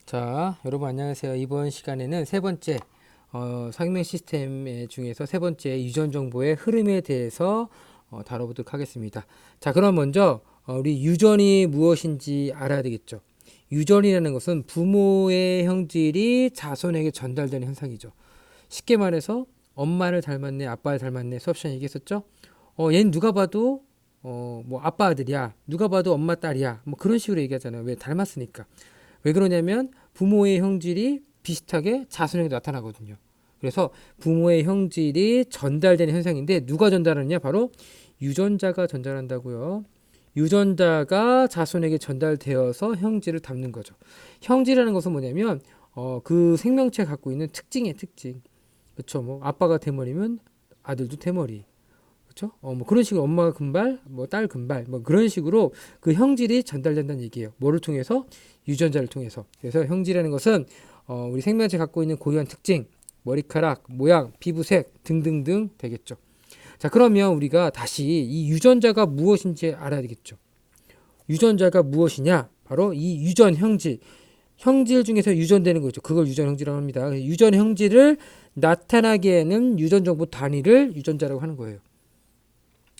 자, 여러분 안녕하세요. 이번 시간에는 세 번째 성명 시스템 중에서 세 번째 유전 정보의 흐름에 대해서 다뤄보도록 하겠습니다. 자, 그럼 먼저 우리 유전이 무엇인지 알아야 되겠죠. 유전이라는 것은 부모의 형질이 자손에게 전달되는 현상이죠. 쉽게 말해서 엄마를 닮았네, 아빠를 닮았네 수업 시간에 얘기했었죠. 얘는 누가 봐도 뭐 아빠 아들이야, 누가 봐도 엄마 딸이야, 뭐 그런 식으로 얘기하잖아요. 왜? 닮았으니까. 왜 그러냐면 부모의 형질이 비슷하게 자손에게 나타나거든요. 그래서 부모의 형질이 전달되는 현상인데 누가 전달하느냐? 바로 유전자가 전달한다고요. 유전자가 자손에게 전달되어서 형질을 담는 거죠. 형질이라는 것은 뭐냐면 그 생명체가 갖고 있는 특징의 특징. 그렇죠. 뭐 아빠가 대머리면 아들도 대머리. 그렇죠? 뭐 그런 식으로 엄마가 금발, 뭐 딸 금발, 뭐 그런 식으로 그 형질이 전달된다는 얘기예요. 뭐를 통해서? 유전자를 통해서. 그래서 형질이라는 것은 우리 생명체 갖고 있는 고유한 특징, 머리카락, 모양, 피부색 등등등 되겠죠. 자, 그러면 우리가 다시 이 유전자가 무엇인지 알아야 되겠죠. 유전자가 무엇이냐? 바로 이 유전 형질. 형질 중에서 유전되는 거죠. 그걸 유전 형질이라고 합니다. 유전 형질을 나타나게 하는 유전 정보 단위를 유전자라고 하는 거예요.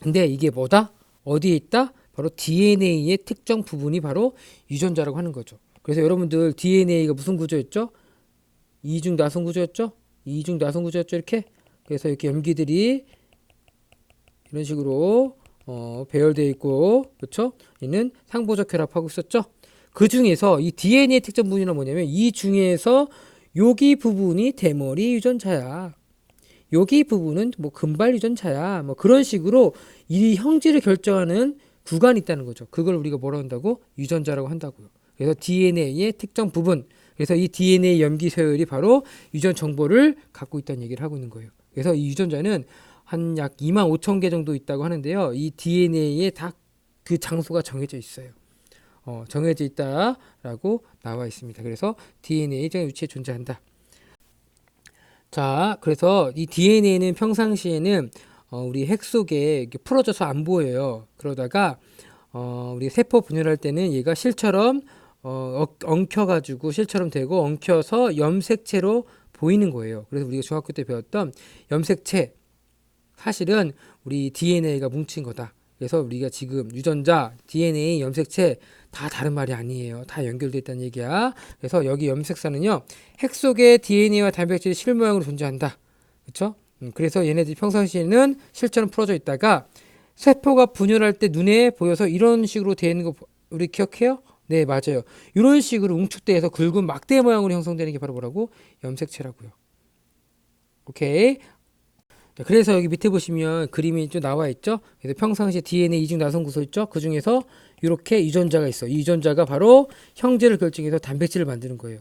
근데 이게 뭐다? 어디에 있다? 바로 DNA의 특정 부분이 바로 유전자라고 하는 거죠. 그래서 여러분들 DNA가 무슨 구조였죠? 이중 나선 구조였죠? 이중 나선 구조였죠? 이렇게. 그래서 이렇게 염기들이 이런 식으로 배열되어 있고, 그렇죠? 얘는 상보적 결합하고 있었죠? 그 중에서 이 DNA 특정 부분이란 뭐냐면 이 중에서 여기 부분이 대머리 유전자야. 여기 부분은 뭐 금발 유전자야. 뭐 그런 식으로 이 형질을 결정하는 구간이 있다는 거죠. 그걸 우리가 뭐라 한다고? 유전자라고 한다고요. 그래서 DNA의 특정 부분. 그래서 이 DNA 염기 서열이 바로 유전 정보를 갖고 있다는 얘기를 하고 있는 거예요. 그래서 이 유전자는 한 약 2만 5천 개 정도 있다고 하는데요. 이 DNA에 다 그 장소가 정해져 있어요. 정해져 있다라고 나와 있습니다. 그래서 DNA 정 위치에 존재한다. 자, 그래서 이 DNA는 평상시에는 우리 핵 속에 이렇게 풀어져서 안 보여요. 그러다가 우리 세포 분열할 때는 얘가 실처럼 엉켜가지고 실처럼 되고 엉켜서 염색체로 보이는 거예요. 그래서 우리가 중학교 때 배웠던 염색체 사실은 우리 DNA가 뭉친 거다. 그래서 우리가 지금 유전자, DNA, 염색체 다 다른 말이 아니에요. 다 연결되어 있다는 얘기야. 그래서 여기 염색사는요. 핵 속에 DNA와 단백질이 실 모양으로 존재한다. 그렇죠? 그래서 얘네들이 평상시에는 실처럼 풀어져 있다가 세포가 분열할 때 눈에 보여서 이런 식으로 되어 있는 거 우리 기억해요? 네, 맞아요. 이런 식으로 웅축돼서 굵은 막대 모양으로 형성되는 게 바로 뭐라고? 염색체라고요. 오케이. 자, 그래서 여기 밑에 보시면 그림이 좀 나와 있죠. 그래서 평상시에 DNA 이중 나선 구조 있죠. 그 중에서 이렇게 유전자가 있어. 이 유전자가 바로 형질을 결정해서 단백질을 만드는 거예요.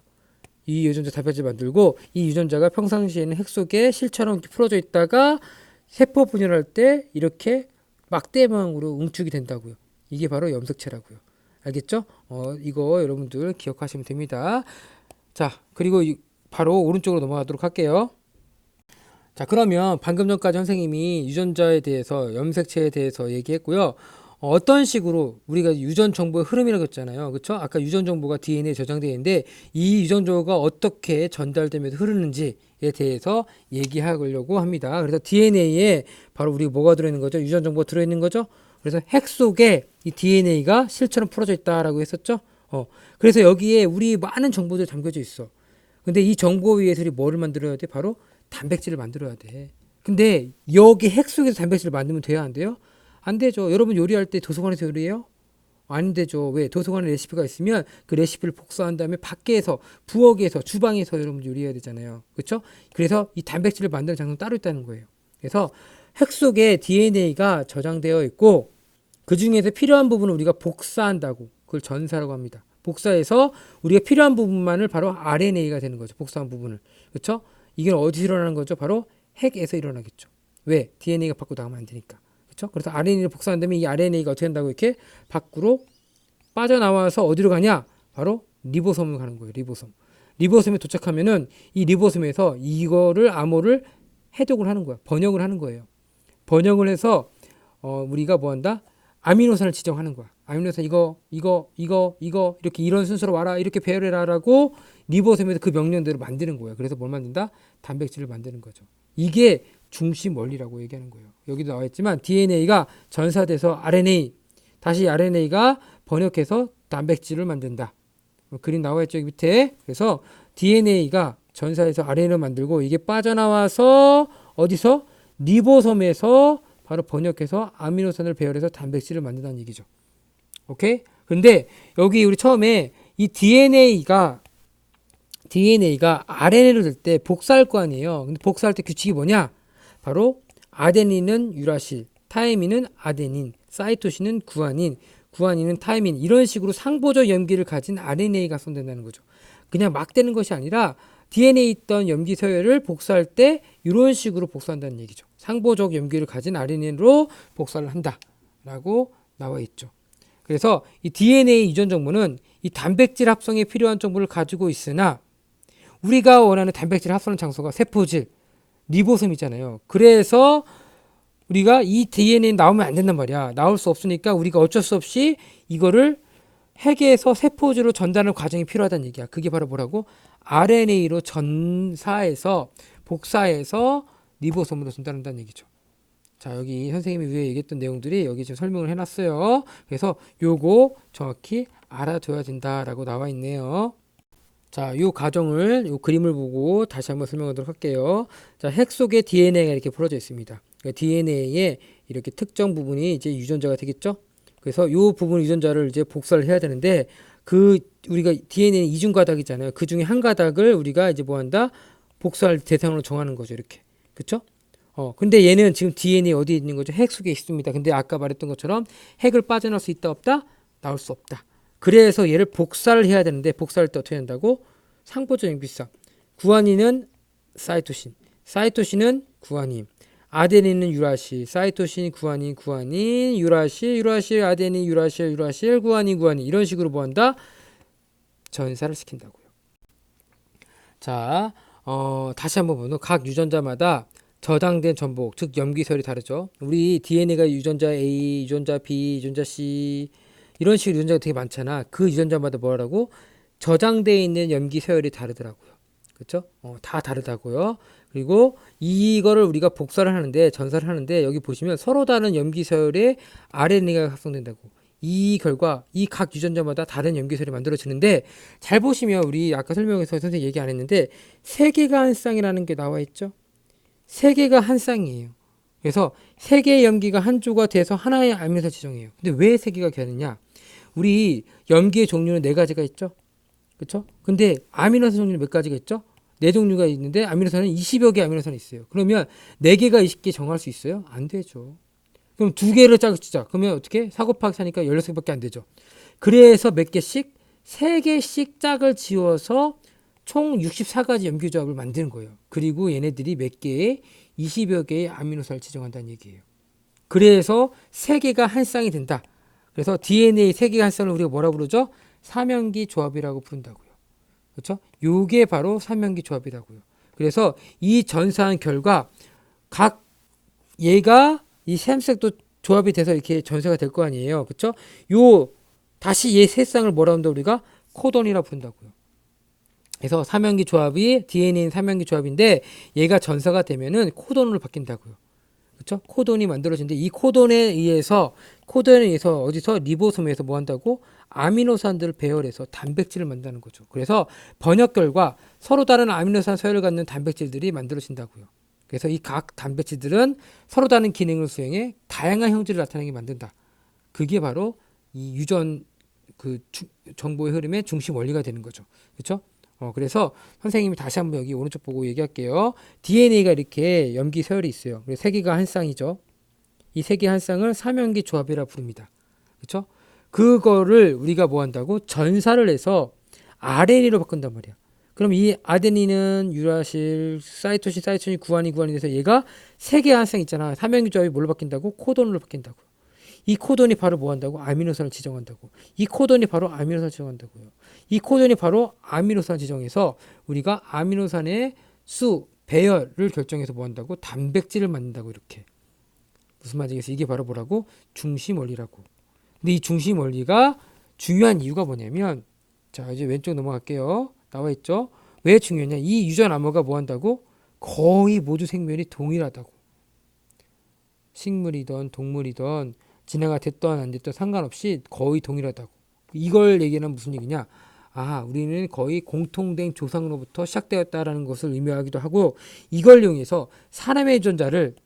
이 유전자 단백질을 만들고 이 유전자가 평상시에는 핵 속에 실처럼 이렇게 풀어져 있다가 세포 분열할 때 이렇게 막대 모양으로 웅축이 된다고요. 이게 바로 염색체라고요. 알겠죠? 이거 여러분들 기억하시면 됩니다. 자, 그리고 바로 오른쪽으로 넘어가도록 할게요. 자, 그러면 방금 전까지 선생님이 유전자에 대해서 염색체에 대해서 얘기했고요. 어떤 식으로 우리가 유전 정보의 흐름이라고 했잖아요. 그렇죠? 아까 유전 정보가 DNA에 저장되어 있는데 이 유전 정보가 어떻게 전달되면서 흐르는지에 대해서 얘기하려고 합니다. 그래서 DNA에 바로 우리 뭐가 들어있는 거죠? 유전 정보가 들어있는 거죠? 그래서 핵 속에 이 DNA가 실처럼 풀어져 있다라고 했었죠? 그래서 여기에 우리 많은 정보들이 담겨져 있어. 근데 이 정보 위에서 우리 뭐를 만들어야 돼? 바로 단백질을 만들어야 돼. 근데 여기 핵 속에서 단백질을 만들면 돼요, 안 돼요? 안 되죠. 여러분 요리할 때 도서관에서 요리해요? 안 되죠. 왜? 도서관에 레시피가 있으면 그 레시피를 복사한 다음에 밖에서, 부엌에서, 주방에서 여러분 요리해야 되잖아요. 그렇죠? 그래서 이 단백질을 만드는 장소는 따로 있다는 거예요. 그래서 핵 속에 DNA가 저장되어 있고 그 중에서 필요한 부분을 우리가 복사한다고. 그걸 전사라고 합니다. 복사해서 우리가 필요한 부분만을 바로 RNA가 되는 거죠. 복사한 부분을. 그렇죠? 이게 어디서 일어나는 거죠? 바로 핵에서 일어나겠죠. 왜? DNA가 밖으로 나가면 안 되니까. 그렇죠? 그래서 RNA를 복사한다면 이 RNA가 어떻게 한다고 이렇게 밖으로 빠져나와서 어디로 가냐? 바로 리보솜을 가는 거예요. 리보솜. 리보솜에 도착하면은 이 리보솜에서 이거를 암호를 해독을 하는 거야. 번역을 하는 거예요. 번역을 해서 우리가 뭐 한다? 아미노산을 지정하는 거야. 아미노산 이거 이렇게 이런 순서로 와라 이렇게 배열해라라고 리보솜에서 그 명령대로 만드는 거예요. 그래서 뭘 만든다? 단백질을 만드는 거죠. 이게 중심 원리라고 얘기하는 거예요. 여기도 나와 있지만 DNA가 전사돼서 RNA 다시 RNA가 번역해서 단백질을 만든다. 그림 나와 있죠, 여기 밑에. 그래서 DNA가 전사해서 RNA를 만들고 이게 빠져나와서 어디서? 리보솜에서 바로 번역해서 아미노산을 배열해서 단백질을 만든다는 얘기죠. 오케이? 근데 여기 우리 처음에 이 DNA가 RNA를 들 때 복사할 거 아니에요. 근데 복사할 때 규칙이 뭐냐? 바로 아데닌은 유라실, 타이민은 아데닌, 사이토신은 구아닌, 구아닌은 타이민 이런 식으로 상보적 염기를 가진 RNA가 손댄다는 거죠. 그냥 막 되는 것이 아니라 DNA에 있던 염기 서열을 복사할 때 이런 식으로 복사한다는 얘기죠. 상보적 염기를 가진 RNA로 복사를 한다라고 나와 있죠. 그래서 이 DNA 유전 정보는 이 단백질 합성에 필요한 정보를 가지고 있으나 우리가 원하는 단백질 합성 장소가 세포질, 리보솜이잖아요. 그래서 우리가 이 DNA 나오면 안 된단 말이야. 나올 수 없으니까 우리가 어쩔 수 없이 이거를 핵에서 세포질로 전달하는 과정이 필요하다는 얘기야. 그게 바로 뭐라고? RNA로 전사해서 복사해서 리보솜으로 전달한다는 얘기죠. 자, 여기 선생님이 위에 얘기했던 내용들이 여기 지금 설명을 해놨어요. 그래서 요거 정확히 알아둬야 된다라고 나와 있네요. 자, 요 과정을, 요 그림을 보고 다시 한번 설명하도록 할게요. 자, 핵 속에 DNA가 이렇게 풀어져 있습니다. DNA에 이렇게 특정 부분이 이제 유전자가 되겠죠? 그래서 요 부분 유전자를 이제 복사를 해야 되는데, 우리가 DNA는 이중 가닥이잖아요. 그 중에 한 가닥을 우리가 이제 뭐 한다? 복사할 대상으로 정하는 거죠. 이렇게. 그쵸? 근데 얘는 지금 DNA 어디에 있는 거죠? 핵 속에 있습니다. 근데 아까 말했던 것처럼 핵을 빠져나올 수 있다, 없다? 나올 수 없다. 그래서 얘를 복사를 해야 되는데 복사할 때 어떻게 한다고? 상보적 염기상. 구아닌은 사이토신, 사이토신은 구아닌, 아데닌은 유라실, 사이토신, 구아닌, 유라실, 아데닌, 유라실, 구아닌 이런 식으로 뭐 한다? 전사를 시킨다고요. 자, 다시 한번 보면 각 유전자마다 저장된 전복, 즉 염기서열이 다르죠. 우리 DNA가 유전자 A, 유전자 B, 유전자 C 이런 식으로 유전자가 되게 많잖아. 그 유전자마다 뭐라고? 저장되어 있는 염기 서열이 다르더라고요. 그렇죠? 다 다르다고요. 그리고 이거를 우리가 복사를 하는데 전사를 하는데 여기 보시면 서로 다른 염기 서열에 RNA가 합성된다고. 이 결과 이 각 유전자마다 다른 염기 서열이 만들어지는데 잘 보시면 우리 아까 설명에서 선생님 얘기 안 했는데 세 개가 한 쌍이라는 게 나와 있죠. 세 개가 한 쌍이에요. 그래서 세 개의 염기가 한 조가 돼서 하나의 아미노산 지정이에요. 근데 왜 세 개가 되느냐? 우리 염기의 종류는 네 가지가 있죠. 그렇죠? 근데 아미노산 종류는 몇 가지가 있죠? 네 종류가 있는데 아미노산은 20여 개 아미노산이 있어요. 그러면 네 개가 20개 정할 수 있어요? 안 되죠. 그럼 두 개를 짜자. 그러면 어떻게? 4 곱하기 4니까 16개밖에 안 되죠. 그래서 몇 개씩? 3개씩 짝을 지워서 총 64가지 염기조합을 만드는 거예요. 그리고 얘네들이 몇 개의 20여 개의 아미노산을 지정한다는 얘기예요. 그래서 3개가 한 쌍이 된다. 그래서 DNA 3개가 한 쌍을 우리가 뭐라 부르죠? 삼연기 조합이라고 부른다고요. 그렇죠? 요게 바로 삼연기 조합이라고요. 그래서 이 전사한 결과 각 얘가 이 샘색도 조합이 돼서 이렇게 전사가 될 거 아니에요. 그렇죠? 요 다시 얘 세 쌍을 뭐라 한다 우리가 코돈이라 부른다고요. 그래서 삼연기 조합이 DNA는 삼연기 조합인데 얘가 전사가 되면은 코돈으로 바뀐다고요. 그렇죠? 코돈이 만들어지는데 이 코돈에 의해서 어디서 리보솜에서 뭐 한다고? 아미노산들을 배열해서 단백질을 만드는 거죠. 그래서 번역 결과 서로 다른 아미노산 서열을 갖는 단백질들이 만들어진다고요. 그래서 이 각 단백질들은 서로 다른 기능을 수행해 다양한 형질을 나타내게 만든다. 그게 바로 이 유전 정보의 흐름의 중심 원리가 되는 거죠. 그렇죠? 그래서 선생님이 다시 한번 여기 오른쪽 보고 얘기할게요. DNA가 이렇게 염기 서열이 있어요. 그래서 세 개가 한 쌍이죠. 이 세 개 한 쌍을 삼연기 조합이라 부릅니다. 그렇죠? 그거를 우리가 뭐 한다고? 전사를 해서 RNA로 바꾼단 말이야. 그럼 이 아데닌은 유라실, 사이토신이 구아닌이 돼서 얘가 세 개 한 쌍 있잖아. 삼연기 조합이 뭘로 바뀐다고? 코돈으로 바뀐다고. 이 코돈이 바로 뭐 한다고? 아미노산을 지정한다고. 이 코돈이 바로 아미노산을 지정한다고요. 이 코돈이 바로 아미노산 지정해서 우리가 아미노산의 수, 배열을 결정해서 뭐 한다고? 단백질을 만든다고 이렇게. 무슨 말이겠어? 이게 바로 뭐라고? 중심 원리라고. 근데 이 중심 원리가 중요한 이유가 뭐냐면, 자 이제 왼쪽 넘어갈게요. 나와 있죠. 왜 중요하냐? 이 유전 암호가 뭐 한다고? 거의 모두 생명이 동일하다고. 식물이든 동물이든 진화가 됐던 안 됐던 상관없이 거의 동일하다고. 이걸 얘기하는 무슨 얘기냐? 아, 우리는 거의 공통된 조상으로부터 시작되었다라는 것을 의미하기도 하고, 이걸 이용해서 사람의 유전자를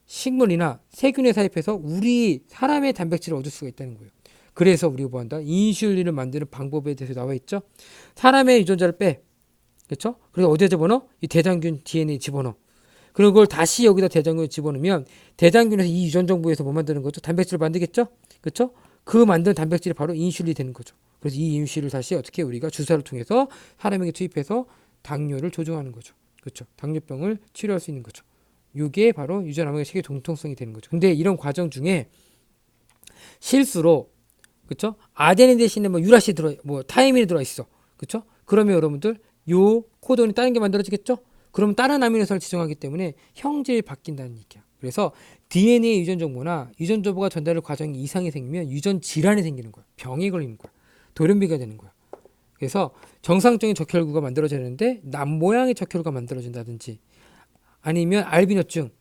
식물이나 세균에 사입해서 우리 사람의 단백질을 얻을 수가 있다는 거예요. 그래서 우리가 뭐 한다? 인슐린을 만드는 방법에 대해서 나와 있죠. 사람의 유전자를 빼. 그렇죠? 그래서 어디에 집어넣어? 이 대장균 DNA 집어넣어. 그리고 그걸 다시 여기다 대장균을 집어넣으면 대장균에서 이 유전 정보에서 뭐 만드는 거죠? 단백질을 만들겠죠? 그렇죠? 그 만든 단백질이 바로 인슐린이 되는 거죠. 그래서 이 인슐린을 다시 어떻게 우리가 주사를 통해서 사람에게 투입해서 당뇨를 조정하는 거죠. 그렇죠? 당뇨병을 치료할 수 있는 거죠. 이게 바로 유전 암호의 세계 동통성이 되는 거죠. 근데 이런 과정 중에 실수로, 그렇죠? 아데닌 대신에 뭐 유라시 뭐 타이민이 들어 있어. 그렇죠? 그러면 여러분들 요 코드온이 다른 게 만들어지겠죠? 그럼 다른 아미노산을 지정하기 때문에 형질이 바뀐다는 얘기야. 그래서 DNA 유전 정보나 유전 정보가 전달될 과정에 이상이 생기면 유전 질환이 생기는 거야. 병이 걸리는 거야. 돌연변이가 되는 거야. 그래서 정상적인 적혈구가 만들어지는데 남 모양의 적혈구가 만들어진다든지, 아니면 알비노증,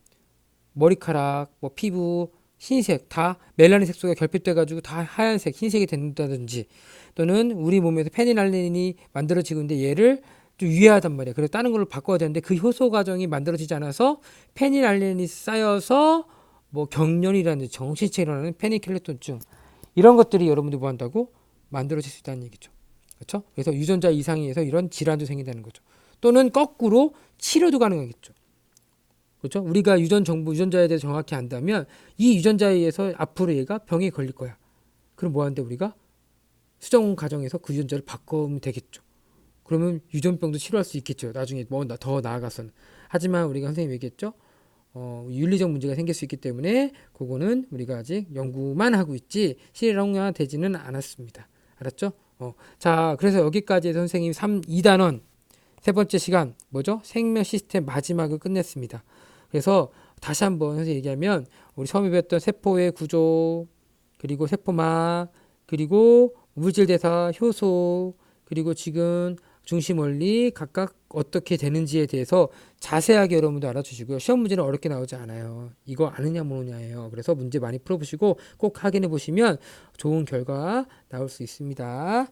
머리카락, 뭐 피부, 흰색 다 멜라닌 색소가 결핍돼 가지고 다 하얀색, 흰색이 된다든지, 또는 우리 몸에서 페니랄린이 만들어지고 있는데 얘를 좀 유해하단 말이야. 그래서 다른 걸로 바꿔야 되는데 그 효소 과정이 만들어지지 않아서 페니랄린이 쌓여서 뭐 경련이라는 정신체에 일어나는 페니켈레톤증, 이런 것들이 여러분들이 뭐 한다고? 만들어질 수 있다는 얘기죠. 그렇죠? 그래서 유전자 이상에 의해서 이런 질환도 생긴다는 거죠. 또는 거꾸로 치료도 가능하겠죠. 그렇죠? 우리가 유전 정보, 유전자에 대해서 정확히 안다면 이 유전자에 의해서 앞으로 얘가 병에 걸릴 거야. 그럼 뭐 하는데 우리가 수정 과정에서 그 유전자를 바꾸면 되겠죠. 그러면 유전병도 치료할 수 있겠죠. 나중에 뭐 더 나아가서는. 하지만 우리가 선생님 얘기했죠. 윤리적 문제가 생길 수 있기 때문에 그거는 우리가 아직 연구만 하고 있지 실용화되지는 않았습니다. 알았죠? 자, 그래서 여기까지 선생님 2단원 세 번째 시간 뭐죠? 생명 시스템 마지막을 끝냈습니다. 그래서 다시 한번 선생님 얘기하면 우리 처음에 배웠던 세포의 구조, 그리고 세포막, 그리고 물질 대사, 효소, 그리고 지금 중심 원리 각각 어떻게 되는지에 대해서 자세하게 여러분도 알아주시고요. 시험 문제는 어렵게 나오지 않아요. 이거 아느냐 모르냐예요. 그래서 문제 많이 풀어보시고 꼭 확인해 보시면 좋은 결과 나올 수 있습니다.